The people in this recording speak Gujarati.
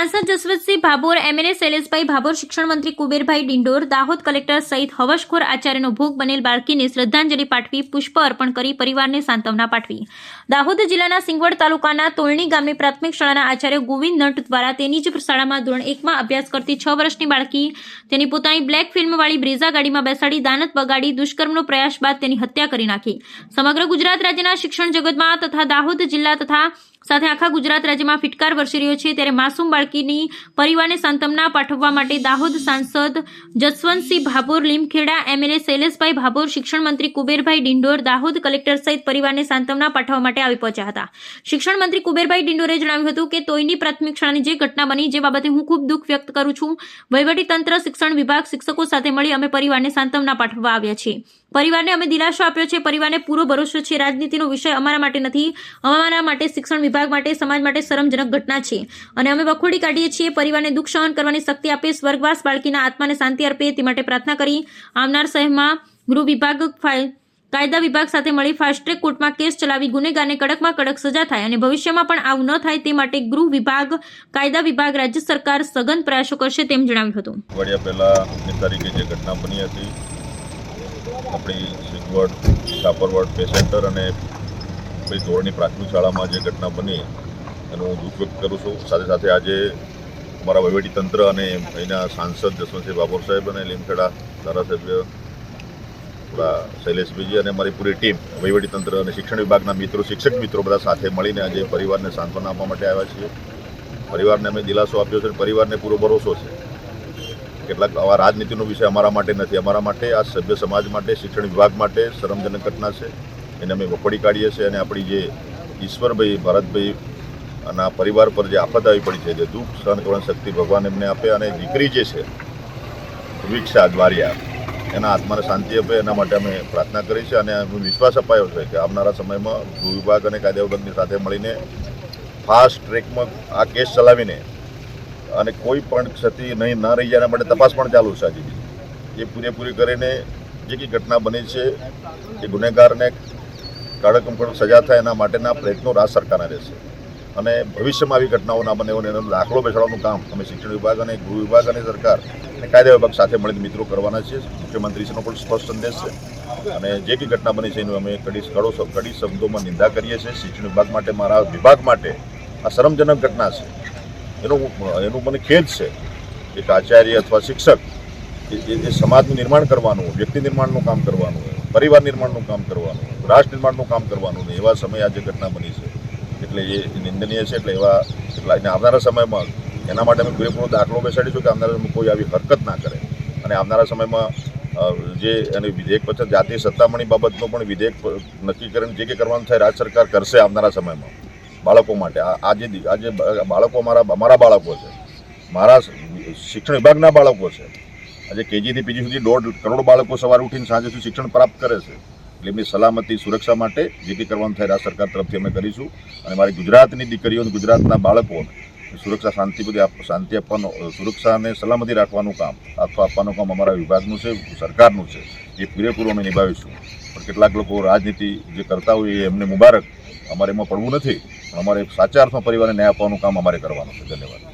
सांसद जसवंतसिंह भाभोर, एमएलए शैलेषभाई भाभोर, शिक्षण मंत्री कुबेरभाई डिंडोर, दाहोद कलेक्टर सहित हवशखोर आचार्यનો ભોગ બનેલ બાળકીને શ્રદ્ધાંજલિ પાઠવી પુષ્પ અર્પણ કરી પરિવારને સાંત્વના પાઠવી। દાહોદ જિલ્લાના સિંગવડ તાલુકાના તોલણી ગામની પ્રાથમિક શાળાના આચાર્ય ગોવિંદ નટ દ્વારા તેની જ શાળામાં ધોરણ 1માં અભ્યાસ કરતી 6 વર્ષની બાળકી તેની પોતાની બ્લેક ફિલ્મવાળી બ્રેઝા ગાડીમાં બેસાડી દાનત બગાડી દુષ્કર્મનો પ્રયાસ બાદ તેની હત્યા કરી નાખી। સમગ્ર ગુજરાત રાજ્યના શિક્ષણ જગતમાં તથા દાહોદ જિલ્લા તથા સાથે આખા ગુજરાત રાજ્યમાં ફિટકાર વરસી રહ્યો છે, ત્યારે માસૂમ બાળકીની પરિવારને સાંત્વના પાઠવવા માટે દાહોદ સાંસદ જસવંતસિંહ ભાભોર, લીમખેડા એમએલએ શૈલેષભાઈ ભાભોર, શિક્ષણ મંત્રી કુબેરભાઈ ડિંડોર, દાહોદ કલેક્ટર સહિત પરિવારને સાંત્વના પાઠવવા માટે આવી પહોંચ્યા હતા। શિક્ષણ મંત્રી કુબેરભાઈ ડિંડોરે જણાવ્યું હતું કે તોયની પ્રાથમિક શાળાની જે ઘટના બની, જે બાબતે હું ખૂબ દુઃખ વ્યક્ત કરું છું। વહીવટીતંત્ર, શિક્ષણ વિભાગ, શિક્ષકો સાથે મળી અમે પરિવારને સાંત્વના પાઠવવા આવ્યા છીએ। પરિવારને અમે દિલાસો આપ્યો છે। પરિવારને પૂરો ભરોસો છે। રાજનીતિનો વિષય અમારા માટે નથી, અમારા માટે શિક્ષણ વિભાગ માટે, સમાજ માટે શરમજનક ઘટના છે અને અમે વખોડી કાઢીએ છીએ। પરિવારને દુઃખ સહન કરવાની શક્તિ આપે, સ્વર્ગવાસ બાળકીના આત્માને શાંતિ અર્પે તે માટે પ્રાર્થના કરી આવનાર સમયમાં ગૃહ વિભાગ, કાયદા વિભાગ સાથે મળી ફાસ્ટ ટ્રેક કોર્ટમાં કેસ ચલાવી ગુનેગારને કડકમાં કડક સજા થાય અને ભવિષ્યમાં પણ આવું ન થાય તે માટે ગૃહ વિભાગ, કાયદા વિભાગ, રાજ્ય સરકાર સઘન પ્રયાસો કરશે તેમ જણાવ્યું હતું। અઠવાડિયા પહેલા તારીખે જે ઘટના બની હતી આપણી સિંગવડ, કાપરવડ પે સેન્ટર અને આપણી ધોરણી પ્રાથમિક શાળામાં જે ઘટના બની એનું હું દુઃખ વ્યક્ત કરું છું। સાથે સાથે આજે અમારા વહીવટીતંત્ર અને અહીંના સાંસદ જસવંતસિંહ ભાભોર સાહેબ અને લીમખેડા ધારાસભ્ય આપણા શૈલેષભાઈજી અને અમારી પૂરી ટીમ, વહીવટીતંત્ર અને શિક્ષણ વિભાગના મિત્રો, શિક્ષક મિત્રો બધા સાથે મળીને આજે પરિવારને સાંત્વના આપવા માટે આવ્યા છીએ। પરિવારને અમે દિલાસો આપ્યો છે, પરિવારને પૂરો ભરોસો છે। કેટલાક આવા રાજનીતિનો વિષય અમારા માટે નથી, અમારા માટે આ સભ્ય સમાજ માટે, શિક્ષણ વિભાગ માટે શરમજનક ઘટના છે, એને અમે વખોડી કાઢીએ છીએ અને આપણી જે ઈશ્વરભાઈ, ભારતભાઈ અને આ પરિવાર પર જે આફત આવી પડી છે, જે દુઃખ સહન કરવાની શક્તિ ભગવાન એમને આપે અને દીકરી જે છે વિક્ષા દ્વારિયા એના આત્માને શાંતિ આપે એના માટે અમે પ્રાર્થના કરી છે અને વિશ્વાસ અપાયો છે કે આવનારા સમયમાં ગૃહ વિભાગ અને કાયદા વિભાગની સાથે મળીને ફાસ્ટ ટ્રેકમાં આ કેસ ચલાવીને અને કોઈ પણ ક્ષતિ નહીં ન રહી જાય એના માટે તપાસ પણ ચાલુ છે। હજી એ પૂરેપૂરી કરીને જે કંઈ ઘટના બની છે એ ગુનેગારને કડકમાં કડક સજા થાય એના માટેના પ્રયત્નો રાજ્ય સરકારના રહેશે અને ભવિષ્યમાં આવી ઘટનાઓ ના બને એનો દાખલો બેસાડવાનું કામ અમે શિક્ષણ વિભાગ અને ગૃહ વિભાગ અને સરકાર અને કાયદા વિભાગ સાથે મળીને મિત્રો કરવાના છીએ। મુખ્યમંત્રીશ્રીનો પણ સ્પષ્ટ સંદેશ છે અને જે કંઈ ઘટના બની છે એનું અમે કડી શબ્દોમાં નિંદા કરીએ છીએ। શિક્ષણ વિભાગ માટે, મારા વિભાગ માટે આ શરમજનક ઘટના છે, એનું મને ખેદ છે। એક આચાર્ય અથવા શિક્ષક એ સમાજનું નિર્માણ કરવાનું, વ્યક્તિ નિર્માણનું કામ કરવાનું, પરિવાર નિર્માણનું કામ કરવાનું, રાષ્ટ્ર નિર્માણનું કામ કરવાનું, એવા સમયે આજે ઘટના બની છે એટલે એ નિંદનીય છે। એટલે આવનારા સમયમાં એના માટે અમે પૂરેપૂરો દાખલો બેસાડીશું કે આવનારા સમયમાં કોઈ આવી હરકત ના કરે અને આવનારા સમયમાં જે એને વિધેયક પછી જાતીય સત્તામણી બાબતનો પણ વિધેયક નક્કી કરીને જે કંઈ કરવાનું થાય રાજ્ય સરકાર કરશે આવનારા સમયમાં બાળકો માટે। આજે બાળકો અમારા બાળકો છે, મારા શિક્ષણ વિભાગના બાળકો છે। આજે કેજીથી પીજી સુધી 1.5 કરોડ બાળકો સવારે ઉઠીને સાંજે સુધી શિક્ષણ પ્રાપ્ત કરે છે એટલે એમની સલામતી, સુરક્ષા માટે જે કંઈ કરવાનું થાય રાજ્ય સરકાર તરફથી અમે કરીશું અને મારી ગુજરાતની દીકરીઓ અને ગુજરાતના બાળકોને સુરક્ષા, શાંતિ આપવાનું, સુરક્ષા અને સલામતી રાખવાનું કામ આપવાનું કામ અમારા વિભાગનું છે, સરકારનું છે, એ પૂરેપૂરું અમે નિભાવીશું। પણ કેટલાક લોકો રાજનીતિ જે કરતા હોય એમને મુબારક, અમારે એમાં પડવું નથી, અમારે સાચા અર્થમાં પરિવારને ન્યાય આપવાનું કામ અમારે કરવાનું છે। ધન્યવાદ।